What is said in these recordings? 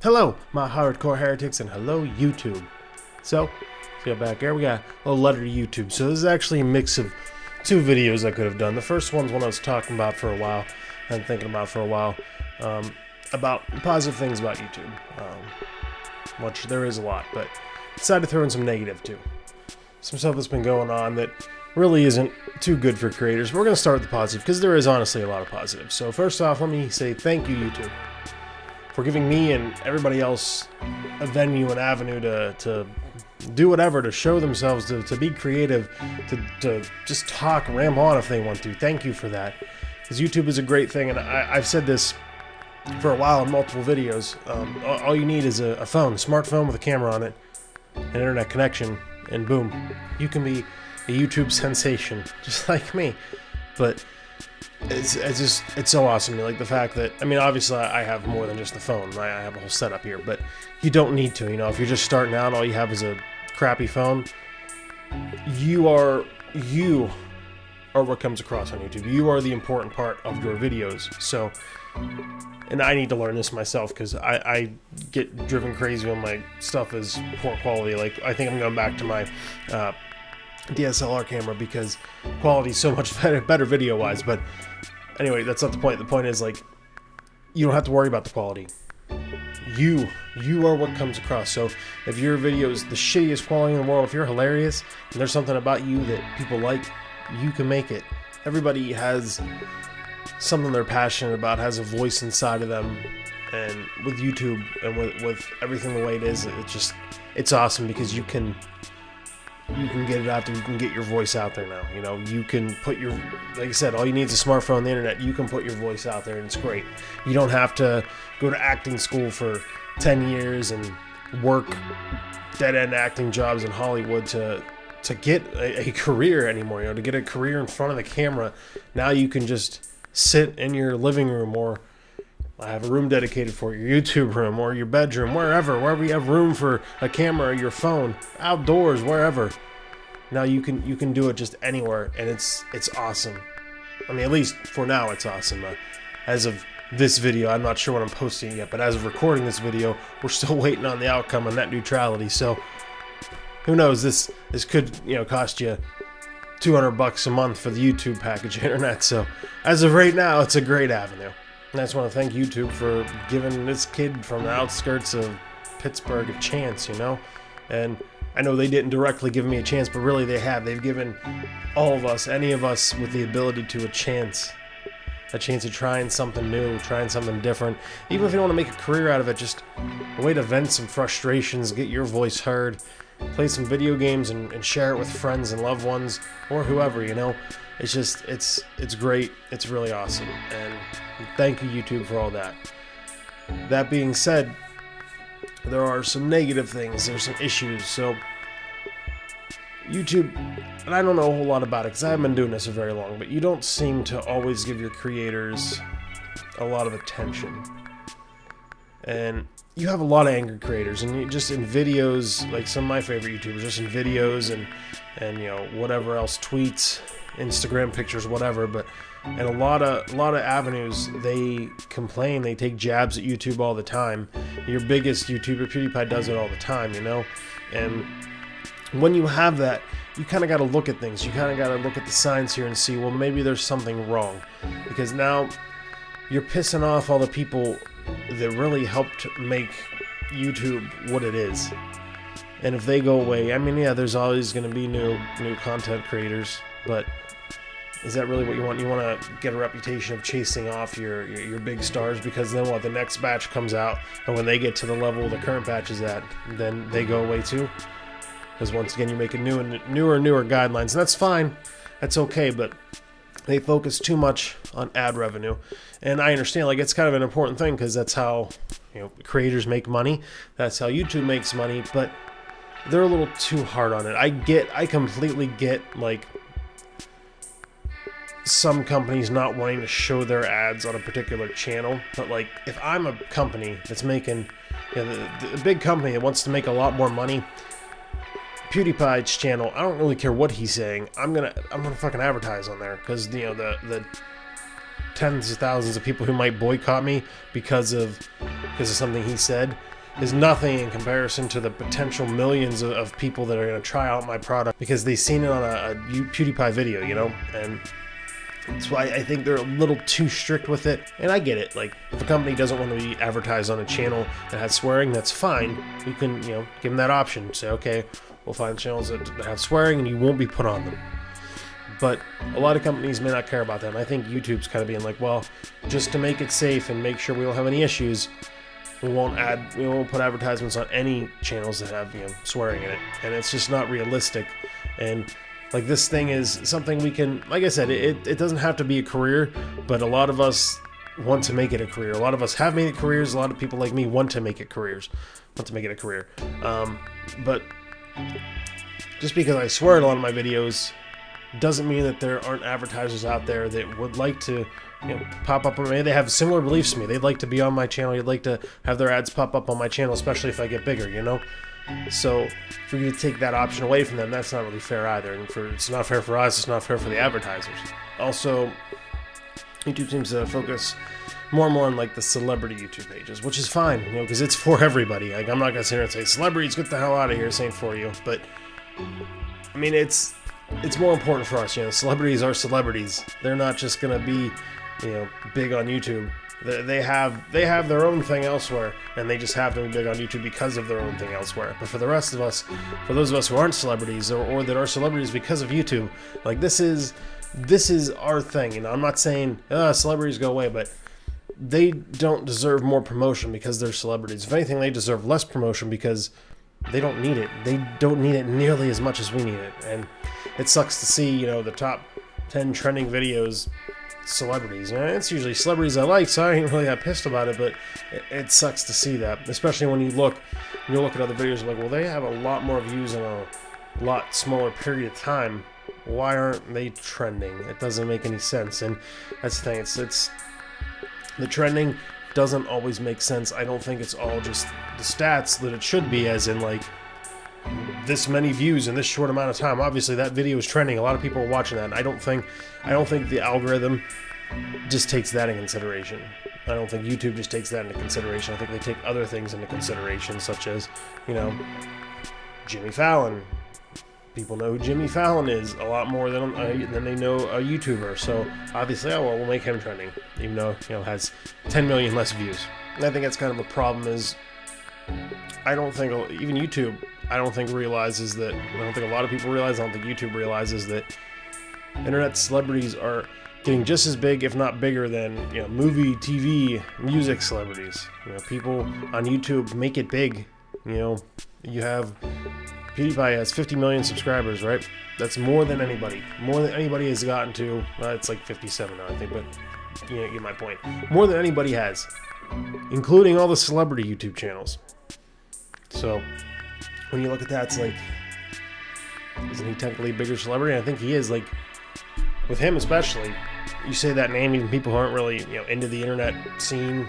Hello, my hardcore heretics, and hello, YouTube. So, let's get back here. We got a little letter to YouTube. So this is actually a mix of two videos I could have done. The first one's one I was talking about for a while, and thinking about for a while, about positive things about YouTube, which there is a lot, but decided to throw in some negative too. Some stuff that's been going on that really isn't too good for creators. We're going to start with the positive, because there is honestly a lot of positives. So first off, let me say thank you, YouTube, for giving me and everybody else a venue, an avenue to do whatever, to show themselves, to be creative, to just talk, ramble on if they want to. Thank you for that, because YouTube is a great thing, and I've said this for a while in multiple videos. All you need is a phone, a smartphone with a camera on it, an internet connection, and boom, you can be a YouTube sensation, just like me. But it's so awesome. Like the fact that, I mean, obviously I have more than just the phone. I have a whole setup here, but you don't need to. You know, if you're just starting out, all you have is a crappy phone. You are what comes across on YouTube. You are the important part of your videos. So, and I need to learn this myself, because I get driven crazy when my stuff is poor quality. Like, I think I'm going back to my DSLR camera, because quality is so much better video-wise. But anyway, that's not the point. The point is, like, you don't have to worry about the quality. You are what comes across. So if your video is the shittiest quality in the world, if you're hilarious and there's something about you that people like, you can make it. Everybody has something they're passionate about, has a voice inside of them, and with YouTube and with everything the way it is, it's awesome, because you can get it out there. You can get your voice out there now. You know, you can put your, like I said, all you need is a smartphone and the internet. You can put your voice out there, and it's great. You don't have to go to acting school for 10 years and work dead-end acting jobs in Hollywood to get a career anymore. You know, to get a career in front of the camera. Now you can just sit in your living room, or I have a room dedicated for your YouTube room, or your bedroom, wherever you have room for a camera or your phone, outdoors, wherever. Now you can do it just anywhere, and it's awesome. I mean, at least for now, it's awesome. As of this video, I'm not sure when I'm posting it yet, but as of recording this video, we're still waiting on the outcome on net neutrality. So who knows? This could, you know, cost you $200 a month for the YouTube package internet. So as of right now, it's a great avenue. And I just want to thank YouTube for giving this kid from the outskirts of Pittsburgh a chance, you know? And I know they didn't directly give me a chance, but really they have. They've given all of us, any of us with the ability to, a chance of trying something new, trying something different. Even if you don't want to make a career out of it, just a way to vent some frustrations, get your voice heard, play some video games and share it with friends and loved ones, or whoever, you know? It's just, it's great. It's really awesome. And thank you, YouTube, for all that. That being said, there are some negative things. There's some issues. So YouTube, and I don't know a whole lot about it, because I haven't been doing this for very long, but you don't seem to always give your creators a lot of attention. And you have a lot of angry creators, and you just in videos, like some of my favorite YouTubers, just in videos and you know, whatever else, tweets, Instagram pictures, whatever. But and a lot of avenues, they complain, they take jabs at YouTube all the time. Your biggest YouTuber, PewDiePie, does it all the time, you know. And when you have that, you kind of got to look at things. You kind of got to look at the signs here and see, well, maybe there's something wrong, because now you're pissing off all the people that really helped make YouTube what it is. And if they go away, I mean, yeah, there's always going to be new content creators, but is that really what you want? You want to get a reputation of chasing off your big stars, because then what, the next batch comes out, and when they get to the level the current batch is at, then they go away too? Because once again, you're making newer guidelines, and that's fine, that's okay, but they focus too much on ad revenue. And I understand, like, it's kind of an important thing, because that's how, you know, creators make money, that's how YouTube makes money, but they're a little too hard on it. I completely get, like, some companies not wanting to show their ads on a particular channel, but like, if I'm a company that's making, you know, the big company that wants to make a lot more money, PewDiePie's channel, I don't really care what he's saying. I'm gonna fucking advertise on there, because, you know, the tens of thousands of people who might boycott me because of something he said is nothing in comparison to the potential millions of people that are going to try out my product because they've seen it on a PewDiePie video, you know? And that's why I think they're a little too strict with it. And I get it. Like, if a company doesn't want to be advertised on a channel that has swearing, that's fine. You can, you know, give them that option. Say, okay, we'll find channels that have swearing and you won't be put on them. But a lot of companies may not care about that. And I think YouTube's kind of being like, well, just to make it safe and make sure we don't have any issues, we won't put advertisements on any channels that have, you know, swearing in it. And it's just not realistic. And like, this thing is something we can, like I said, it doesn't have to be a career, but a lot of us want to make it a career. A lot of us have made it careers. A lot of people like me want to make it careers, want to make it a career. But just because I swear in a lot of my videos doesn't mean that there aren't advertisers out there that would like to, you know, pop up on me. They have similar beliefs to me. They'd like to be on my channel. They'd like to have their ads pop up on my channel, especially if I get bigger, you know? So for you to take that option away from them, that's not really fair either. And it's not fair for us, it's not fair for the advertisers. Also, YouTube seems to focus more and more on like the celebrity YouTube pages, which is fine, you know, because it's for everybody. Like, I'm not gonna sit here and say, celebrities, get the hell out of here, saying for you. But I mean, it's more important for us, you know. Celebrities are celebrities. They're not just gonna be, you know, big on YouTube. They have their own thing elsewhere, and they just have to be big on YouTube because of their own thing elsewhere. But for the rest of us, for those of us who aren't celebrities or that are celebrities because of YouTube, like, this is our thing. You know, I'm not saying celebrities go away, but they don't deserve more promotion because they're celebrities. If anything, they deserve less promotion because they don't need it. They don't need it nearly as much as we need it. And it sucks to see, you know, the top 10 trending videos, celebrities. You know, it's usually celebrities I like, so I ain't really that pissed about it, but it sucks to see that, especially when you look at other videos like, well, they have a lot more views in a lot smaller period of time. Why aren't they trending? It doesn't make any sense. And that's the thing, it's the trending doesn't always make sense. I don't think it's all just the stats that it should be, as in like this many views in this short amount of time. Obviously that video is trending, a lot of people are watching that, and I don't think the algorithm just takes that in consideration. I don't think YouTube just takes that into consideration. I think they take other things into consideration, such as, you know, Jimmy Fallon. People know who Jimmy Fallon is a lot more than they know a YouTuber. So obviously, oh well, we'll make him trending, even though, you know, has 10 million less views. And I think that's kind of a problem. Is I don't think even YouTube, I don't think realizes that. I don't think a lot of people realize. I don't think YouTube realizes that internet celebrities are getting just as big, if not bigger, than, you know, movie, TV, music celebrities. You know, people on YouTube make it big. You know, you have PewDiePie has 50 million subscribers, right? That's more than anybody. More than anybody has gotten to. It's like 57 now, I think, but you know, you get my point. More than anybody has, including all the celebrity YouTube channels. So when you look at that, it's like, isn't he technically a bigger celebrity? I think he is. Like, with him especially, you say that name, even people who aren't really, you know, into the internet scene,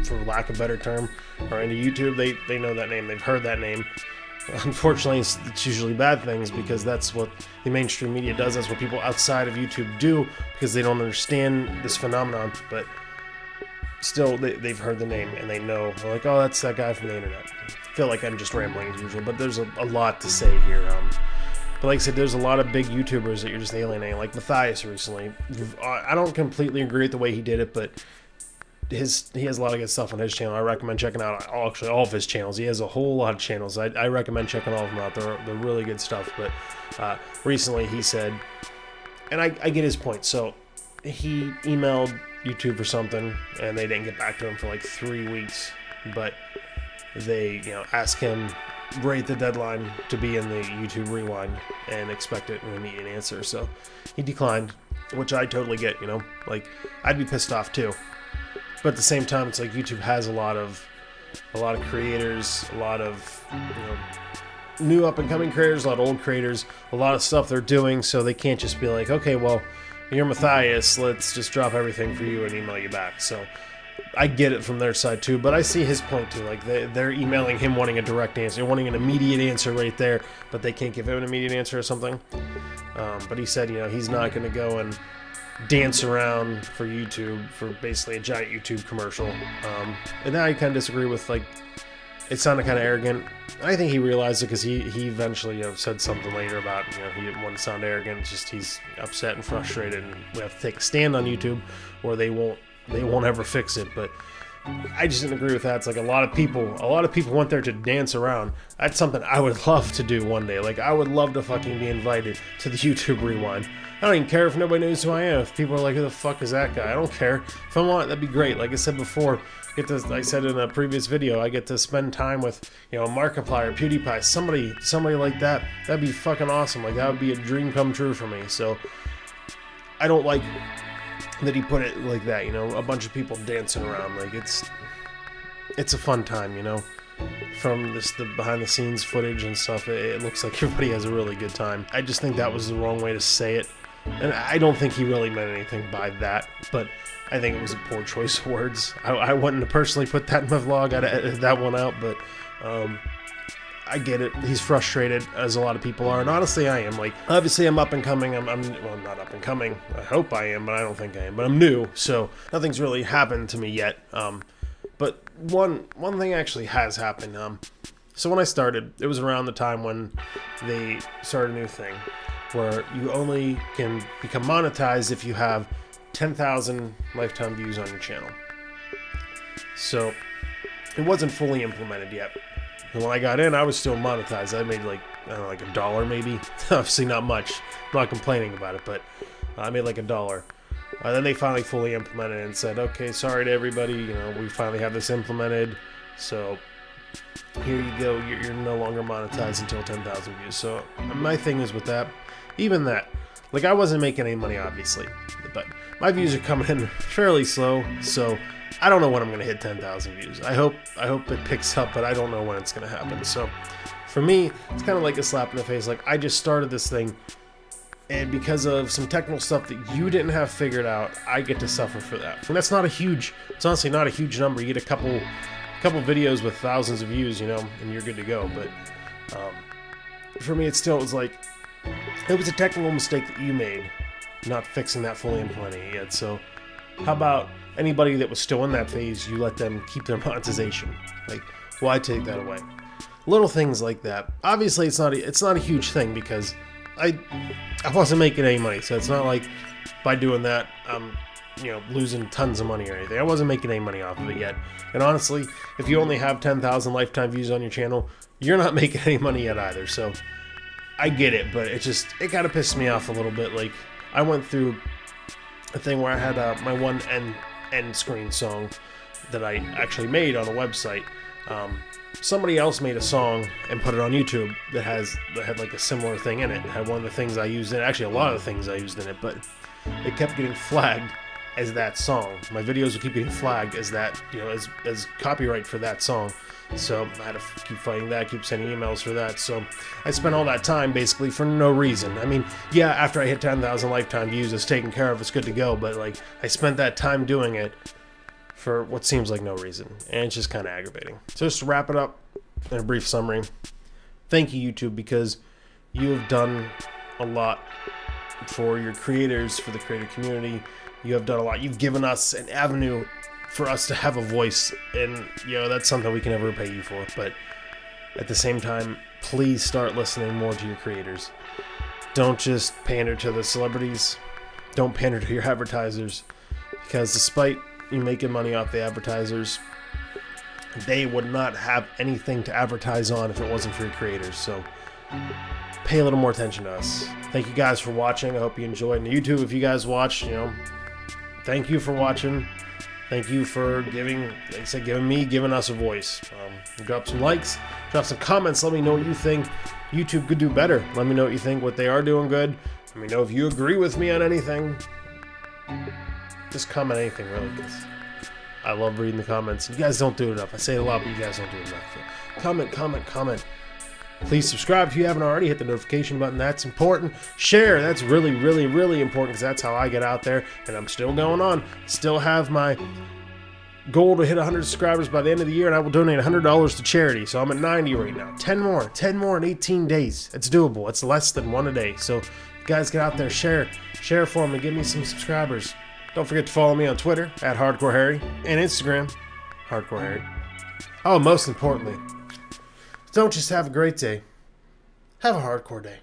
for lack of a better term, or into YouTube, they know that name. They've heard that name. Unfortunately, it's usually bad things, because that's what the mainstream media does. That's what people outside of YouTube do, because they don't understand this phenomenon. But still, they've heard the name and they know. They're like, oh, that's that guy from the internet. I feel like I'm just rambling as usual, but there's a lot to say here. But like I said, there's a lot of big YouTubers that you're just alienating, like Matthias recently. I don't completely agree with the way he did it, but he has a lot of good stuff on his channel. I recommend checking out actually all of his channels. He has a whole lot of channels. I recommend checking all of them out. They're really good stuff. But recently he said, and I get his point. So he emailed YouTube for something, and they didn't get back to him for like 3 weeks. But they, you know, asked him right the deadline to be in the YouTube Rewind and expect it an immediate answer. So he declined, which I totally get. You know, like, I'd be pissed off too. But at the same time, it's like YouTube has a lot of creators, a lot of, you know, new up and coming creators, a lot of old creators, a lot of stuff they're doing, so they can't just be like, okay, well, you're Matthias, let's just drop everything for you and email you back. So I get it from their side too, but I see his point too. Like, they're emailing him wanting a direct answer, wanting an immediate answer right there, but they can't give him an immediate answer or something. But he said, you know, he's not going to go and dance around for YouTube, for basically a giant YouTube commercial. And I kind of disagree with, like, it sounded kind of arrogant. I think he realized it because he eventually said something later about, he didn't want to sound arrogant. It's just he's upset and frustrated, and we have to take a stand on YouTube, or they won't ever fix it. But I just didn't agree with that. It's like a lot of people went there to dance around. That's something I would love to do one day. Like, I would love to fucking be invited to the YouTube Rewind. I don't even care if nobody knows who I am. If people are like, who the fuck is that guy? I don't care. If I want, that'd be great. Like I said before, I said in a previous video, I get to spend time with, Markiplier, PewDiePie, somebody like that. That'd be fucking awesome. Like, that would be a dream come true for me. So I don't like that he put it like that, a bunch of people dancing around. Like, it's a fun time, from the behind the scenes footage and stuff. It looks like everybody has a really good time. I just think that was the wrong way to say it, and I don't think he really meant anything by that, but I think it was a poor choice of words. I wouldn't have personally put that in my vlog. I'd edit that one out, but I get it. He's frustrated, as a lot of people are, and honestly, I am. Like, obviously, I'm up and coming. I'm not up and coming. I hope I am, but I don't think I am. But I'm new, so nothing's really happened to me yet. But one thing actually has happened. So when I started, it was around the time when they started a new thing where you only can become monetized if you have 10,000 lifetime views on your channel. So it wasn't fully implemented yet. And when I got in, I was still monetized. I made like $1 maybe. Obviously not much. I'm not complaining about it, but I made like $1. Then they finally fully implemented it and said, okay, sorry to everybody, we finally have this implemented, so here you go, you're no longer monetized until 10,000 views. So my thing is with that, even that, like, I wasn't making any money, obviously, but my views are coming in fairly slow, so I don't know when I'm going to hit 10,000 views. I hope it picks up, but I don't know when it's going to happen. So for me, it's kind of like a slap in the face. Like, I just started this thing, and because of some technical stuff that you didn't have figured out, I get to suffer for that. And that's it's honestly not a huge number. You get a couple videos with thousands of views, and you're good to go. But for me, it was like, it was a technical mistake that you made, not fixing that, fully implementing it yet. So how about anybody that was still in that phase, you let them keep their monetization? Like, why take that away? Little things like that. Obviously, it's not a huge thing, because I wasn't making any money, so it's not like by doing that I'm losing tons of money or anything. I wasn't making any money off of it yet. And honestly, if you only have 10,000 lifetime views on your channel, you're not making any money yet either. So I get it, but it kind of pissed me off a little bit. Like, I went through a thing where I had my one end screen song that I actually made on a website. Somebody else made a song and put it on YouTube that had like a similar thing in it. It had one of the things I used in it, actually a lot of the things I used in it, but it kept getting flagged as that song. My videos would keep getting flagged as that, as copyright for that song. So I had to keep fighting that, keep sending emails for that. So I spent all that time basically for no reason. I mean, yeah, after I hit 10,000 lifetime views, it's taken care of, it's good to go, but like, I spent that time doing it for what seems like no reason, and it's just kind of aggravating. So just to wrap it up in a brief summary, thank you, YouTube, because you have done a lot for your creators, for the creator community. You have done a lot. You've given us an avenue for us to have a voice, and that's something we can never repay you for. But at the same time, please start listening more to your creators. Don't just pander to the celebrities. Don't pander to your advertisers, because despite you making money off the advertisers, they would not have anything to advertise on if it wasn't for your creators. So pay a little more attention to us. Thank you guys for watching. I hope you enjoyed. And YouTube, if you guys watched, thank you for watching. Thank you for giving us a voice. Drop some likes, drop some comments. Let me know what you think YouTube could do better. Let me know what you think, what they are doing good. Let me know if you agree with me on anything. Just comment anything, really, because I love reading the comments. You guys don't do it enough. I say it a lot, but you guys don't do it enough. So comment. Please subscribe if you haven't already. Hit the notification button. That's important. Share. That's really, really, really important, because that's how I get out there. And I'm still going on. Still have my goal to hit 100 subscribers by the end of the year, and I will donate $100 to charity. So I'm at 90 right now. 10 more in 18 days. It's doable. It's less than one a day. So Guys, get out there, share for me, give me some subscribers. Don't forget to follow me on Twitter at hardkoreharry and Instagram hardkoreharry. Oh, most importantly, don't just have a great day. Have a hardcore day.